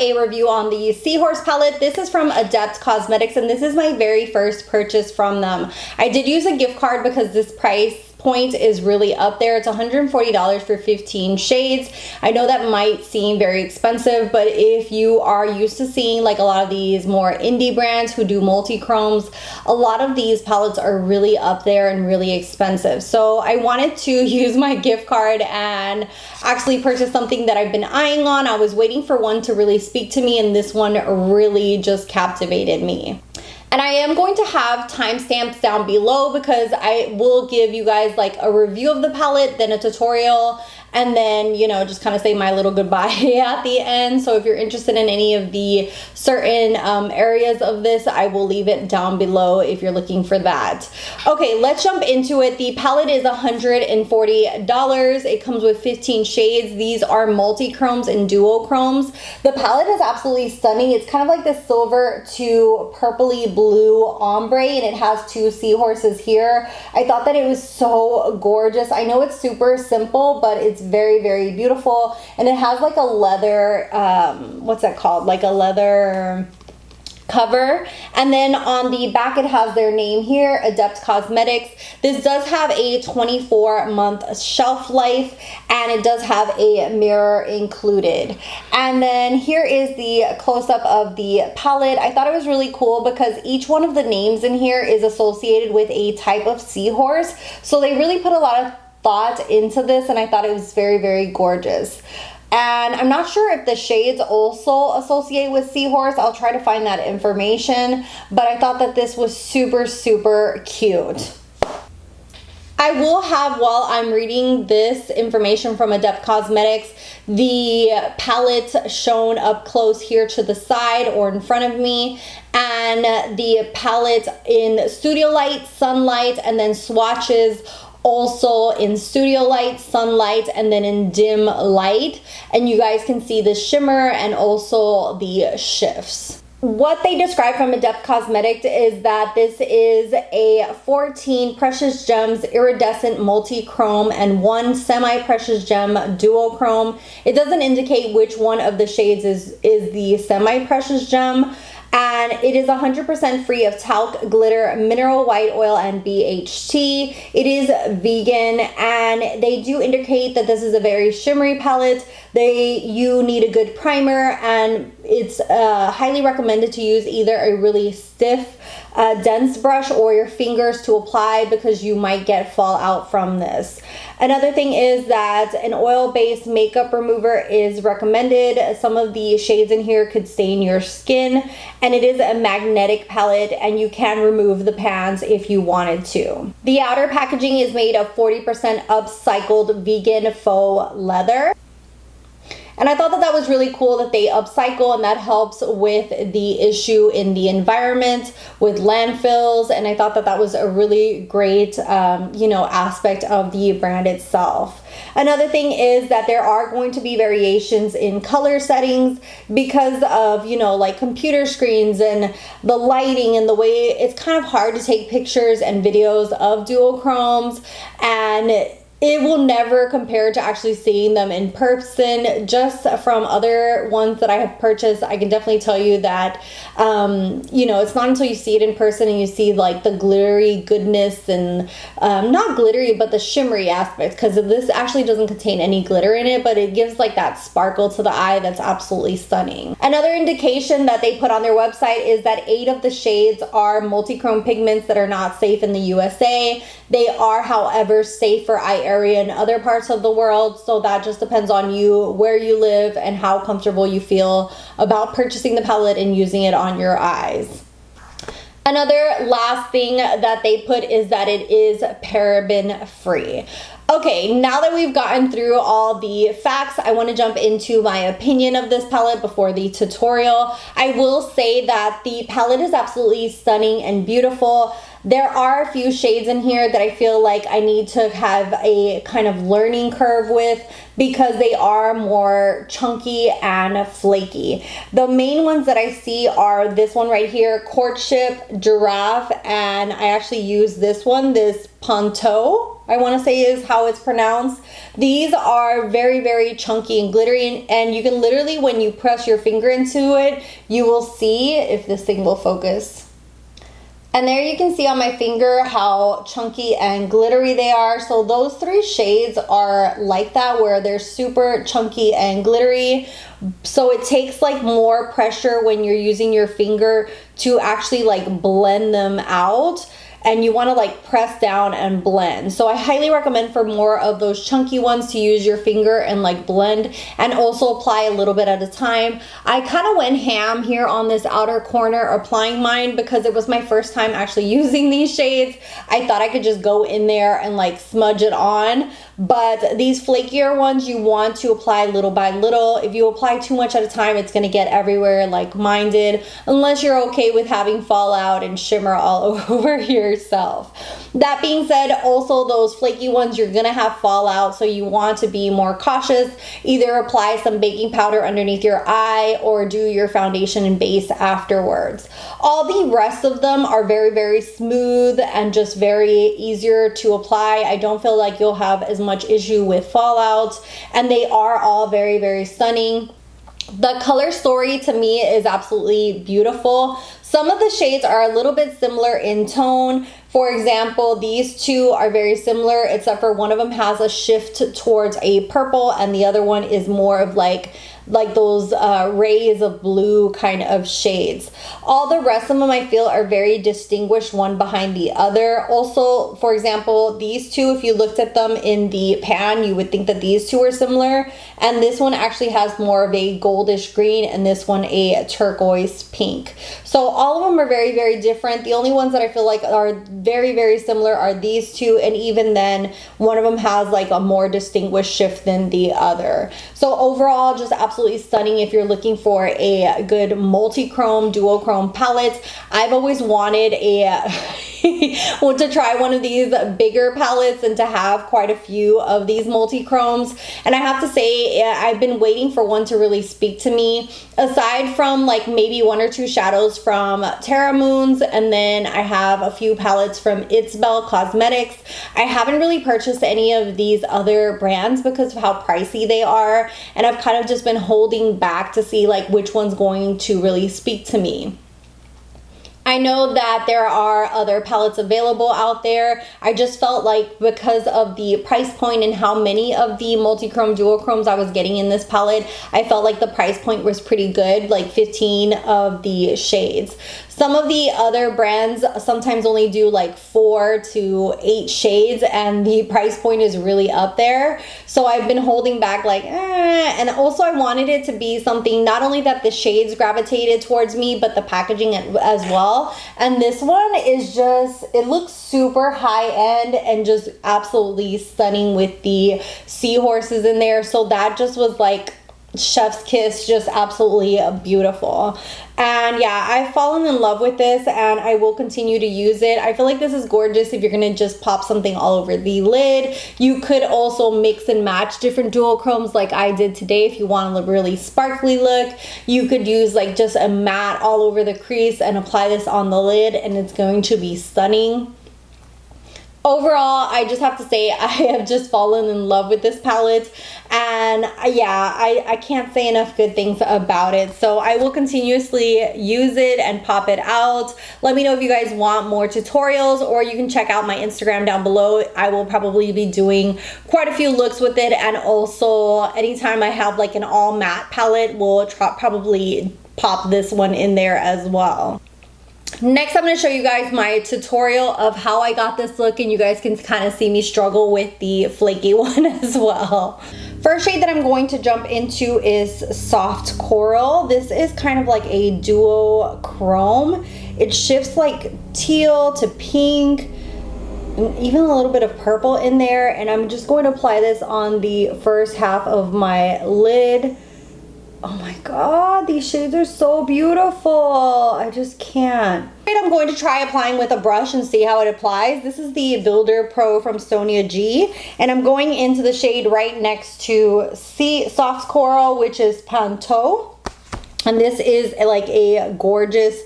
a review on the Seahorse palette. This is from ADEPT Cosmetics, and this is my very first purchase from them. I did use a gift card because this price point is really up there. It's $140 for 15 shades. I know that might seem very expensive, but if you are used to seeing like a lot of these more indie brands who do multi-chromes, a lot of these palettes are really up there and really expensive. So I wanted to use my gift card and actually purchase something that I've been eyeing on. I was waiting for one to really speak to me, and this one really just captivated me. And I am going to have timestamps down below because I will give you guys like a review of the palette, then a tutorial, and then, you know, just kind of say my little goodbye at the end. So if you're interested in any of the certain areas of this, I will leave it down below if you're looking for that. Okay, let's jump into it. The palette is $140. It comes with 15 shades. These are multi-chromes and duochromes. The palette is absolutely stunning. It's kind of like the silver to purpley blue ombre, and it has two seahorses here. I thought that it was so gorgeous. I know it's super simple, but it's very, very beautiful, and it has like a leather what's that called, like a leather cover, and then on the back it has their name here, ADEPT Cosmetics. This does have a 24-month shelf life, and it does have a mirror included. And then here is the close-up of the palette. I thought it was really cool because each one of the names in here is associated with a type of seahorse, so they really put a lot of thought into this, and I thought it was very, very gorgeous. And I'm not sure if the shades also associate with seahorse. I'll try to find that information, but I thought that this was super, super cute. I will have, while I'm reading this information from ADEPT Cosmetics, the palette shown up close here to the side or in front of me, and the palette in studio light, sunlight, and then swatches also in studio light, sunlight, and then in dim light. And you guys can see the shimmer and also the shifts. What they describe from ADEPT Cosmetics is that this is a 14 precious gems iridescent multi-chrome and 1 semi-precious gem duochrome. It doesn't indicate which one of the shades is the semi-precious gem. And it is 100% free of talc, glitter, mineral white oil, and BHT. It is vegan, and they do indicate that this is a very shimmery palette. You need a good primer, and it's highly recommended to use either a really stiff, dense brush or your fingers to apply, because you might get fallout from this. Another thing is that an oil-based makeup remover is recommended. Some of the shades in here could stain your skin, and it is a magnetic palette, and you can remove the pans if you wanted to. The outer packaging is made of 40% upcycled vegan faux leather. And I thought that that was really cool that they upcycle, and that helps with the issue in the environment with landfills. And I thought that that was a really great, you know, aspect of the brand itself. Another thing is that there are going to be variations in color settings because of, you know, like computer screens and the lighting and the way it's kind of hard to take pictures and videos of duochromes, and it will never compare to actually seeing them in person. Just from other ones that I have purchased, I can definitely tell you that, you know, it's not until you see it in person and you see like the glittery goodness and not glittery, but the shimmery aspect, because this actually doesn't contain any glitter in it, but it gives like that sparkle to the eye that's absolutely stunning. Another indication that they put on their website is that 8 of the shades are multichrome pigments that are not safe in the USA. They are, however, safe for eye area in other parts of the world, so that just depends on you, where you live, and how comfortable you feel about purchasing the palette and using it on your eyes. Another last thing that they put is that it is paraben free. Okay, now that we've gotten through all the facts, I want to jump into my opinion of this palette before the tutorial. I will say that the palette is absolutely stunning and beautiful. There are a few shades in here that I feel like I need to have a kind of learning curve with because they are more chunky and flaky. The main ones that I see are this one right here, Courtship, Giraffe, and I actually use this one, this Ponto, I want to say is how it's pronounced. These are very, very chunky and glittery, and you can literally, when you press your finger into it, you will see, if this thing will focus. And there you can see on my finger how chunky and glittery they are. So those three shades are like that, where they're super chunky and glittery. So it takes like more pressure when you're using your finger to actually like blend them out. And you want to like press down and blend. So I highly recommend for more of those chunky ones to use your finger and like blend and also apply a little bit at a time. I kind of went ham here on this outer corner applying mine because it was my first time actually using these shades. I thought I could just go in there and like smudge it on. But these flakier ones, you want to apply little by little. If you apply too much at a time, it's going to get everywhere like mine did, unless you're okay with having fallout and shimmer all over yourself. That being said, also those flaky ones, you're going to have fallout, so you want to be more cautious. Either apply some baking powder underneath your eye or do your foundation and base afterwards. All the rest of them are very, very smooth and just very easier to apply. I don't feel like you'll have as much issue with fallout, and they are all very, very stunning. The color story to me is absolutely beautiful. Some of the shades are a little bit similar in tone. For example, these two are very similar, except for one of them has a shift towards a purple and the other one is more of like those rays of blue kind of shades. All the rest of them I feel are very distinguished one behind the other. Also, for example, these two, if you looked at them in the pan, you would think that these two are similar. And this one actually has more of a goldish green and this one a turquoise pink. So all of them are very, very different. The only ones that I feel like are very, very similar are these two. And even then, one of them has like a more distinguished shift than the other. So overall, just absolutely stunning if you're looking for a good multi-chrome, duochrome palette. I've always wanted to try one of these bigger palettes and to have quite a few of these multi-chromes. And I have to say, I've been waiting for one to really speak to me. Aside from like maybe one or two shadows from Terra Moons, and then I have a few palettes from It's Belle Cosmetics. I haven't really purchased any of these other brands because of how pricey they are, and I've kind of just been holding back to see like which one's going to really speak to me. I know that there are other palettes available out there. I just felt like because of the price point and how many of the multi-chrome duochromes I was getting in this palette, I felt like the price point was pretty good, like 15 of the shades. Some of the other brands sometimes only do like 4 to 8 shades and the price point is really up there. So I've been holding back like, and also I wanted it to be something not only that the shades gravitated towards me, but the packaging as well. And this one is just, it looks super high end and just absolutely stunning with the seahorses in there. So that just was like chef's kiss, just absolutely beautiful. And yeah, I've fallen in love with this and I will continue to use it. I feel like this is gorgeous if you're gonna just pop something all over the lid. You could also mix and match different duochromes like I did today if you want a really sparkly look. You could use like just a matte all over the crease and apply this on the lid and it's going to be stunning. Overall, I just have to say I have just fallen in love with this palette, and yeah, I can't say enough good things about it. So I will continuously use it and pop it out. Let me know if you guys want more tutorials, or you can check out my Instagram down below. I will probably be doing quite a few looks with it, and also anytime I have like an all matte palette, we'll probably pop this one in there as well. Next, I'm going to show you guys my tutorial of how I got this look, and you guys can kind of see me struggle with the flaky one as well. First shade that I'm going to jump into is Soft Coral. This is kind of like a duochrome. It shifts like teal to pink, and even a little bit of purple in there, and I'm just going to apply this on the first half of my lid. Oh my god, these shades are so beautiful. I just can't. I'm going to try applying with a brush and see how it applies. This is the Builder Pro from Sonia G, and I'm going into the shade right next to Soft Coral, which is Panto. And this is like a gorgeous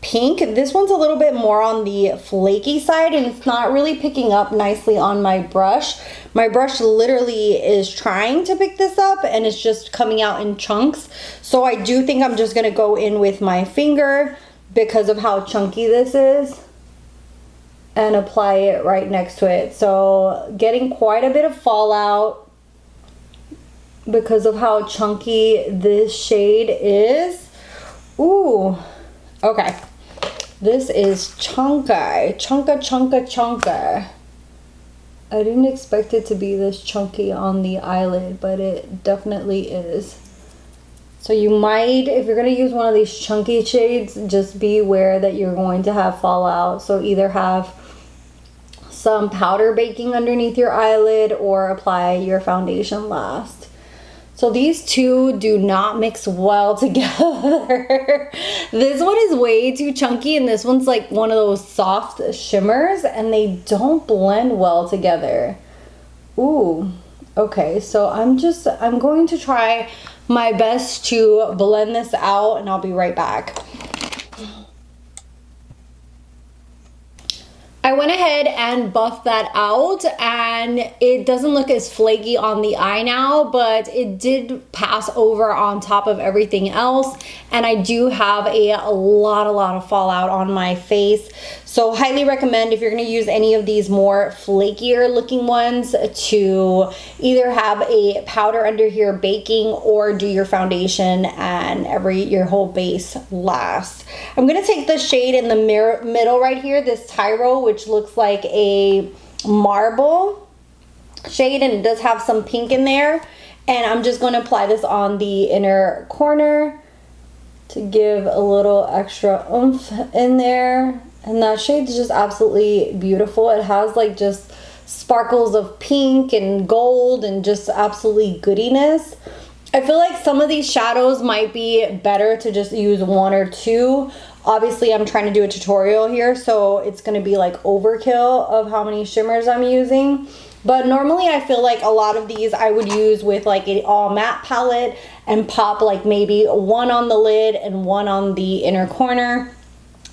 pink. This one's a little bit more on the flaky side, and it's not really picking up nicely on my brush. My brush literally is trying to pick this up and it's just coming out in chunks. So I do think I'm just gonna go in with my finger because of how chunky this is and apply it right next to it. So getting quite a bit of fallout because of how chunky this shade is. Ooh, okay. This is chunky, chunka. I didn't expect it to be this chunky on the eyelid, but it definitely is. So you might, if you're gonna use one of these chunky shades, just be aware that you're going to have fallout. So either have some powder baking underneath your eyelid or apply your foundation last. So these two do not mix well together. This one is way too chunky and this one's like one of those soft shimmers and they don't blend well together. Ooh, okay, so I'm going to try my best to blend this out and I'll be right back. I went ahead and buffed that out and it doesn't look as flaky on the eye now, but it did pass over on top of everything else. And I do have a lot of fallout on my face. So highly recommend if you're gonna use any of these more flakier looking ones to either have a powder under here baking or do your foundation and your whole base last. I'm gonna take the shade in the middle right here, this Tyro, which looks like a marble shade and it does have some pink in there. And I'm just gonna apply this on the inner corner to give a little extra oomph in there. And that shade's just absolutely beautiful. It has like just sparkles of pink and gold and just absolutely goodiness. I feel like some of these shadows might be better to just use one or two. Obviously, I'm trying to do a tutorial here, so it's gonna be like overkill of how many shimmers I'm using. But normally I feel like a lot of these I would use with like an all matte palette and pop like maybe one on the lid and one on the inner corner.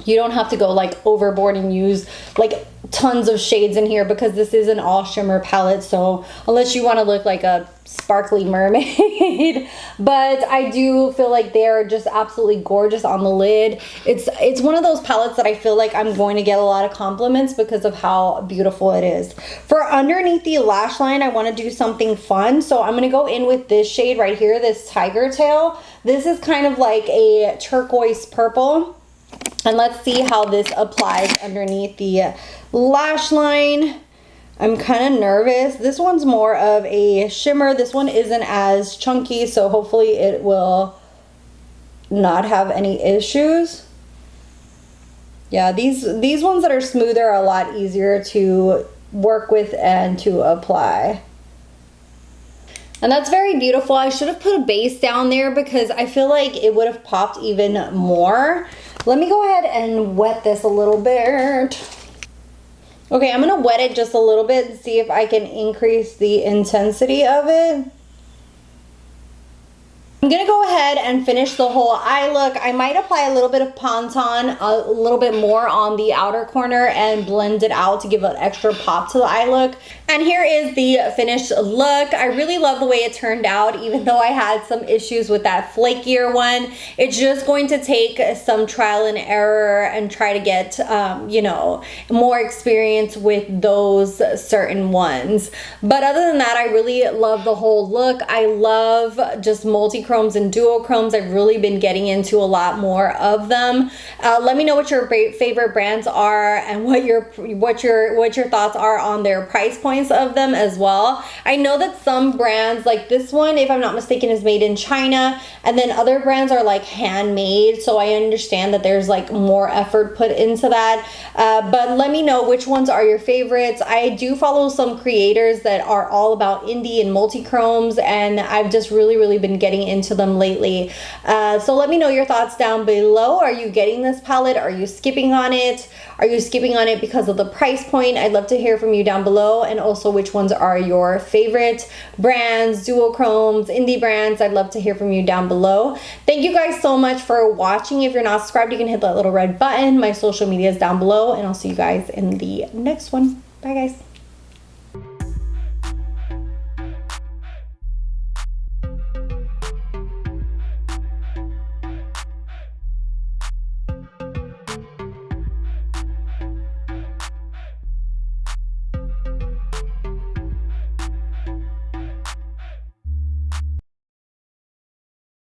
You don't have to go like overboard and use like tons of shades in here because this is an all shimmer palette. So unless you want to look like a sparkly mermaid, but I do feel like they're just absolutely gorgeous on the lid. It's one of those palettes that I feel like I'm going to get a lot of compliments because of how beautiful it is. For underneath the lash line, I want to do something fun. So I'm going to go in with this shade right here, this Tiger Tail. This is kind of like a turquoise purple. And let's see how this applies underneath the lash line. I'm kind of nervous. This one's more of a shimmer. This one isn't as chunky, so hopefully it will not have any issues. Yeah, these ones that are smoother are a lot easier to work with and to apply. And that's very beautiful. I should have put a base down there because I feel like it would have popped even more. Let me go ahead and wet this a little bit. Okay, I'm gonna wet it just a little bit and see if I can increase the intensity of it. I'm gonna go ahead and finish the whole eye look. I might apply a little bit of Ponton, a little bit more on the outer corner and blend it out to give an extra pop to the eye look. And here is the finished look. I really love the way it turned out, even though I had some issues with that flakier one. It's just going to take some trial and error and try to get, you know, more experience with those certain ones. But other than that, I really love the whole look. I love just multi-chromes and duochromes. I've really been getting into a lot more of them. Let me know what your favorite brands are and what your thoughts are on their price points of them as well. I know that some brands, like this one, if I'm not mistaken, is made in China, and then other brands are like handmade, so I understand that there's like more effort put into that. But let me know which ones are your favorites. I do follow some creators that are all about indie and multi-chromes, and I've just really been getting into into them lately. So let me know your thoughts down below. Are you getting this palette? Are you skipping on it? Are you skipping on it because of the price point? I'd love to hear from you down below, and also which ones are your favorite brands, duochromes, indie brands. I'd love to hear from you down below. Thank you guys so much for watching. If you're not subscribed, you can hit that little red button. My social media is down below, and I'll see you guys in the next one. Bye guys.